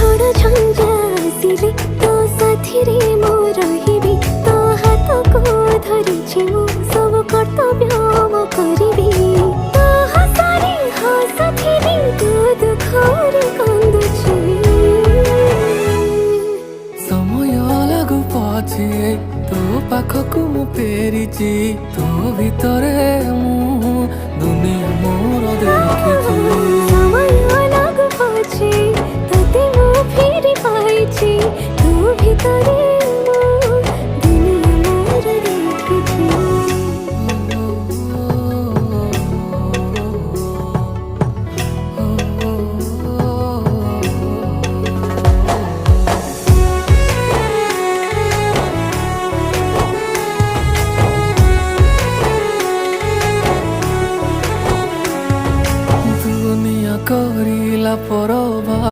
ଝଡ଼ ଝଞ୍ଜା ଆସିଲେ ତୋ ସାଥିରେ ମୁଁ ରହିବି। ତୋ ହାତକୁ ଧରିଛି ମୁଁ ସବୁ କର୍ତ୍ତବ୍ୟ ମୁଁ କରିବି। ତୋ ହସରେ ହସୁଥିବି ତୋ ଦୁଃଖରେ କାନ୍ଦୁଛି। ସମୟ ଲାଗୁ ପଛେ ତୋ ପାଖକୁ ମୁଁ ଫେରିଛି। ତୋ ଭିତରେ ମୁଁ ଦୁନିଆ ମୋର ଦେଖି